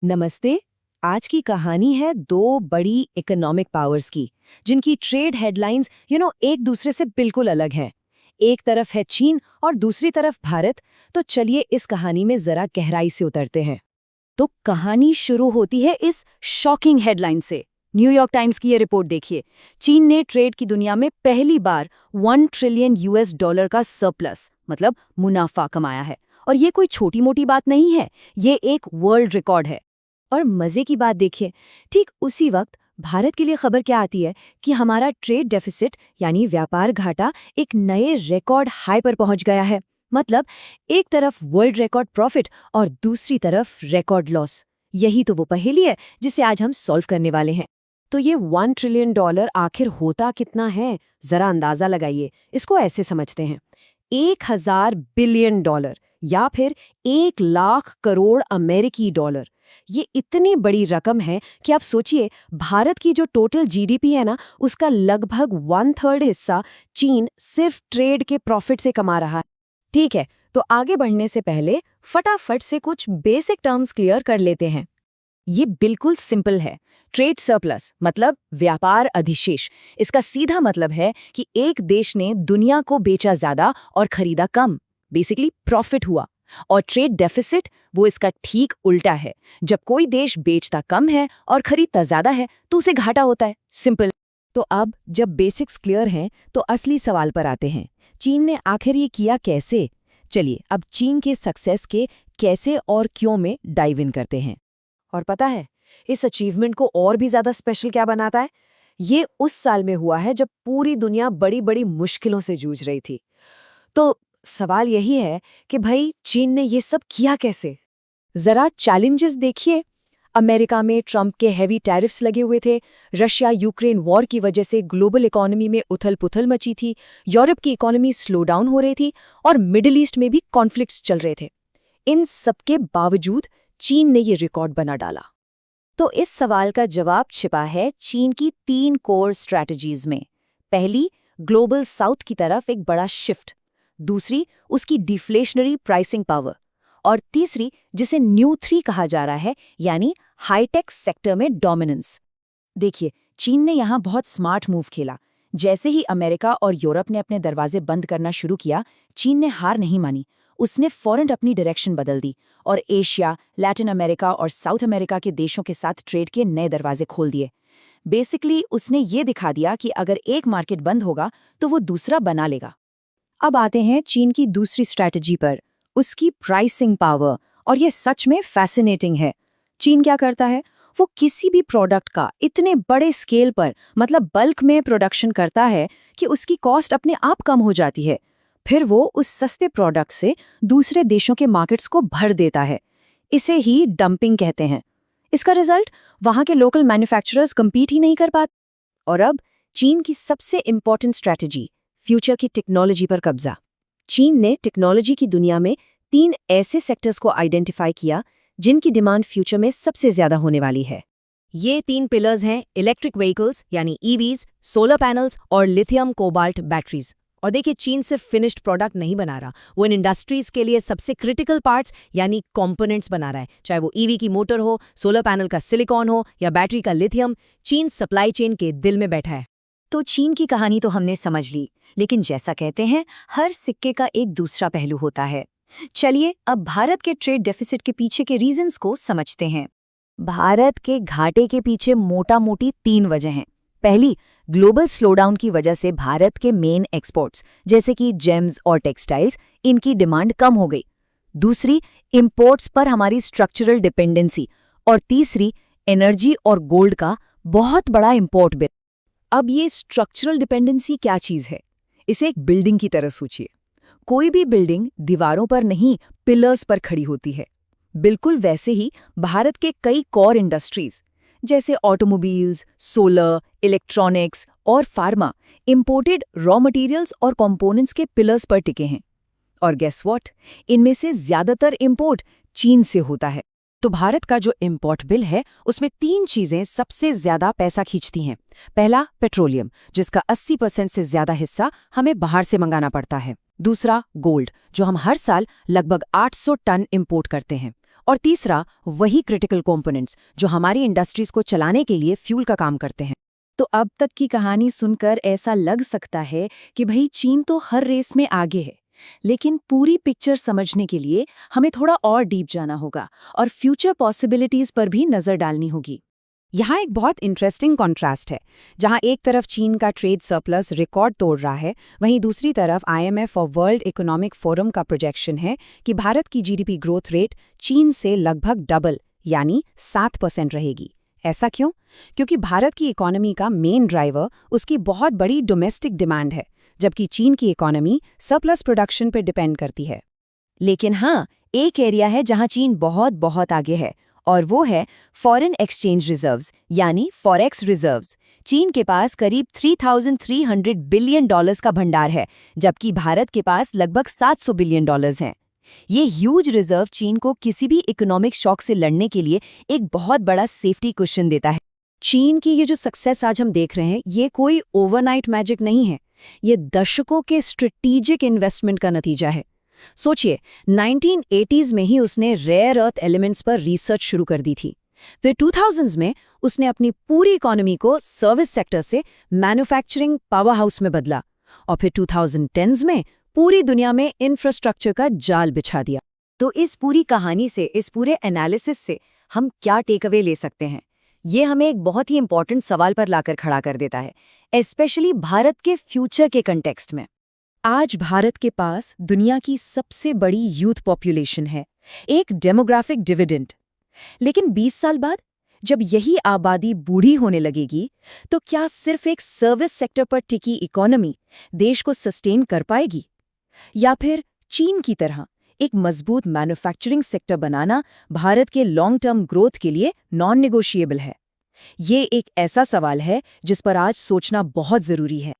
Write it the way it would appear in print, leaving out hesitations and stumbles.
नमस्ते। आज की कहानी है दो बड़ी इकोनॉमिक पावर्स की, जिनकी ट्रेड हेडलाइंस एक दूसरे से बिल्कुल अलग हैं। एक तरफ है चीन और दूसरी तरफ भारत। तो चलिए इस कहानी में जरा गहराई से उतरते हैं। तो कहानी शुरू होती है इस शॉकिंग हेडलाइन से। न्यूयॉर्क टाइम्स की ये रिपोर्ट देखिए। चीन ने ट्रेड की दुनिया में पहली बार 1 ट्रिलियन यूएस डॉलर का सरप्लस मतलब मुनाफा कमाया है। और ये कोई छोटी मोटी बात नहीं है, ये एक वर्ल्ड रिकॉर्ड है। और मजे की बात देखिए, ठीक उसी वक्त भारत के लिए खबर क्या आती है कि हमारा ट्रेड डेफिसिट यानी व्यापार घाटा एक नए रिकॉर्ड हाई पर पहुंच गया है। मतलब एक तरफ वर्ल्ड रिकॉर्ड प्रॉफिट और दूसरी तरफ रिकॉर्ड लॉस। यही तो वो पहेली है जिसे आज हम सॉल्व करने वाले हैं। तो ये 1 ट्रिलियन डॉलर आखिर होता कितना है, जरा अंदाजा लगाइए। इसको ऐसे समझते हैं, 1000 बिलियन डॉलर या फिर 1 लाख करोड़ अमेरिकी डॉलर। ये इतनी बड़ी रकम है कि आप सोचिए, भारत की जो टोटल जीडीपी है ना, उसका लगभग 1/3 हिस्सा चीन सिर्फ ट्रेड के प्रॉफिट से कमा रहा है। ठीक है, तो आगे बढ़ने से पहले फटाफट से कुछ बेसिक टर्म्स क्लियर कर लेते हैं। ये बिल्कुल सिंपल है। ट्रेड सरप्लस मतलब व्यापार अधिशेष। इसका सीधा मतलब है कि एक देश ने दुनिया को बेचा ज्यादा और खरीदा कम, बेसिकली प्रॉफिट हुआ। और ट्रेड डेफिसिट वो इसका ठीक उल्टा है। जब कोई देश बेचता कम है और खरीदता ज्यादा है तो उसे घाटा होता है। सिंपल। तो अब जब बेसिक्स क्लियर हैं तो असली सवाल पर आते हैं, चीन ने आखिर ये किया कैसे। चलिए अब चीन के सक्सेस के कैसे और क्यों में डाइव इन करते हैं। और पता है इस अचीवमेंट को और भी ज्यादा स्पेशल क्या बनाता है? ये उस साल में हुआ है जब पूरी दुनिया बड़ी बड़ी मुश्किलों से जूझ रही थी। तो सवाल यही है कि भाई चीन ने ये सब किया कैसे? जरा चैलेंजेस देखिए। अमेरिका में ट्रंप के हेवी टैरिफ्स लगे हुए थे, रशिया यूक्रेन वॉर की वजह से ग्लोबल इकोनॉमी में उथल-पुथल मची थी, यूरोप की इकोनॉमी स्लो डाउन हो रही थी और मिडिल ईस्ट में भी कॉन्फ्लिक्ट्स चल रहे थे। इन सबके बावजूद चीन ने ये रिकॉर्ड बना डाला। तो इस सवाल का जवाब छिपा है चीन की 3 कोर स्ट्रैटेजीज में। पहली, ग्लोबल साउथ की तरफ एक बड़ा शिफ्ट। दूसरी, उसकी डिफ्लेशनरी प्राइसिंग पावर। और तीसरी, जिसे न्यू 3 कहा जा रहा है, यानी हाईटेक सेक्टर में डोमिनेंस। देखिए, चीन ने यहाँ बहुत स्मार्ट मूव खेला। जैसे ही अमेरिका और यूरोप ने अपने दरवाजे बंद करना शुरू किया, चीन ने हार नहीं मानी। उसने फौरन अपनी डायरेक्शन बदल दी और एशिया, लैटिन अमेरिका और साउथ अमेरिका के देशों के साथ ट्रेड के नए दरवाजे खोल दिए। बेसिकली उसने ये दिखा दिया कि अगर एक मार्केट बंद होगा तो वो दूसरा बना लेगा। अब आते हैं चीन की दूसरी स्ट्रैटेजी पर, उसकी प्राइसिंग पावर। और ये सच में फैसिनेटिंग है। चीन क्या करता है, वो किसी भी प्रोडक्ट का इतने बड़े स्केल पर मतलब बल्क में प्रोडक्शन करता है कि उसकी कॉस्ट अपने आप कम हो जाती है। फिर वो उस सस्ते प्रोडक्ट से दूसरे देशों के मार्केट्स को भर देता है। इसे ही डंपिंग कहते हैं। इसका रिजल्ट, वहां के लोकल मैन्युफैक्चरर्स कम्पीट ही नहीं कर पाते। और अब चीन की सबसे इंपॉर्टेंट स्ट्रैटेजी, फ्यूचर की टेक्नोलॉजी पर कब्जा। चीन ने टेक्नोलॉजी की दुनिया में 3 ऐसे सेक्टर्स को आइडेंटिफाई किया जिनकी डिमांड फ्यूचर में सबसे ज्यादा होने वाली है। ये 3 पिलर्स हैं, इलेक्ट्रिक व्हीकल्स यानी ईवीज, सोलर पैनल्स और लिथियम कोबाल्ट बैटरीज। और देखिए, चीन सिर्फ फिनिश्ड प्रोडक्ट नहीं बना रहा, वो इन इंडस्ट्रीज के लिए सबसे क्रिटिकल पार्ट्स यानी कंपोनेंट्स बना रहा है। चाहे वो ईवी की मोटर हो, सोलर पैनल का सिलिकॉन हो या बैटरी का लिथियम, चीन सप्लाई चेन के दिल में बैठा है। तो चीन की कहानी तो हमने समझ ली, लेकिन जैसा कहते हैं, हर सिक्के का एक दूसरा पहलू होता है। चलिए अब भारत के ट्रेड डेफिसिट के पीछे के रीजंस को समझते हैं। भारत के घाटे के पीछे मोटा-मोटी 3 वजह हैं। पहली, ग्लोबल स्लोडाउन की वजह से भारत के मेन एक्सपोर्ट्स जैसे कि जेम्स और टेक्सटाइल्स, इनकी डिमांड कम हो गई। दूसरी, इंपोर्ट्स पर हमारी स्ट्रक्चरल डिपेंडेंसी। और तीसरी, एनर्जी और गोल्ड का बहुत बड़ा इंपोर्ट बिल। अब ये स्ट्रक्चरल डिपेंडेंसी क्या चीज है? इसे एक बिल्डिंग की तरह सोचिए। कोई भी बिल्डिंग दीवारों पर नहीं, पिलर्स पर खड़ी होती है। बिल्कुल वैसे ही भारत के कई कोर इंडस्ट्रीज जैसे ऑटोमोबाइल्स, सोलर, इलेक्ट्रॉनिक्स और फार्मा इंपोर्टेड रॉ मटेरियल्स और कंपोनेंट्स के पिलर्स पर टिके हैं। और गेस व्हाट, इनमें से ज्यादातर इंपोर्ट चीन से होता है। तो भारत का जो इंपोर्ट बिल है उसमें 3 चीजें सबसे ज्यादा पैसा खींचती हैं। पहला, पेट्रोलियम, जिसका 80% से ज्यादा हिस्सा हमें बाहर से मंगाना पड़ता है। दूसरा, गोल्ड, जो हम हर साल लगभग 800 टन इंपोर्ट करते हैं। और तीसरा वही क्रिटिकल कंपोनेंट्स जो हमारी इंडस्ट्रीज को चलाने के लिए फ्यूल का काम करते हैं। तो अब तक की कहानी सुनकर ऐसा लग सकता है कि भाई चीन तो हर रेस में आगे है, लेकिन पूरी पिक्चर समझने के लिए हमें थोड़ा और डीप जाना होगा और फ्यूचर पॉसिबिलिटीज पर भी नजर डालनी होगी। यहाँ एक बहुत इंटरेस्टिंग कॉन्ट्रास्ट है। जहाँ एक तरफ चीन का ट्रेड सरप्लस रिकॉर्ड तोड़ रहा है, वहीं दूसरी तरफ IMF और वर्ल्ड इकोनॉमिक फोरम का प्रोजेक्शन है कि भारत की GDP ग्रोथ रेट चीन से लगभग डबल यानी 7% रहेगी। ऐसा क्यों? क्योंकि भारत की इकोनॉमी का मेन ड्राइवर उसकी बहुत बड़ी डोमेस्टिक डिमांड है, जबकि चीन की इकोनॉमी सरप्लस प्रोडक्शन पर डिपेंड करती है। लेकिन हाँ, एक एरिया है जहां चीन बहुत बहुत आगे है, और वो है फॉरेन एक्सचेंज रिजर्व्स यानी फॉरेक्स रिजर्व्स। चीन के पास करीब 3,300 बिलियन डॉलर्स का भंडार है, जबकि भारत के पास लगभग 700 बिलियन डॉलर्स हैं। ये ह्यूज रिजर्व चीन को किसी भी इकोनॉमिक शॉक से लड़ने के लिए एक बहुत बड़ा सेफ्टी कुशन देता है। चीन की ये जो सक्सेस आज हम देख रहे हैं, ये कोई ओवरनाइट मैजिक नहीं है। ये दशकों के स्ट्रेटेजिक इन्वेस्टमेंट का नतीजा है। सोचिए, 1980s में ही उसने रेयर अर्थ एलिमेंट्स पर रिसर्च शुरू कर दी थी। फिर 2000s में उसने अपनी पूरी इकोनॉमी को सर्विस सेक्टर से मैन्युफैक्चरिंग पावर हाउस में बदला, और फिर 2010s में पूरी दुनिया में इंफ्रास्ट्रक्चर का जाल बिछा दिया। तो इस पूरी कहानी से, इस पूरे एनालिसिस से हम क्या टेक अवे ले सकते हैं? ये हमें एक बहुत ही इंपॉर्टेंट सवाल पर लाकर खड़ा कर देता है, स्पेशली भारत के फ्यूचर के कंटेक्स्ट में। आज भारत के पास दुनिया की सबसे बड़ी यूथ पॉपुलेशन है, एक डेमोग्राफिक डिविडेंड। लेकिन 20 साल बाद जब यही आबादी बूढ़ी होने लगेगी, तो क्या सिर्फ एक सर्विस सेक्टर पर टिकी इकोनॉमी देश को सस्टेन कर पाएगी? या फिर चीन की तरह एक मजबूत मैन्युफैक्चरिंग सेक्टर बनाना भारत के लॉन्ग टर्म ग्रोथ के लिए नॉन नेगोशिएबल है? ये एक ऐसा सवाल है जिस पर आज सोचना बहुत जरूरी है।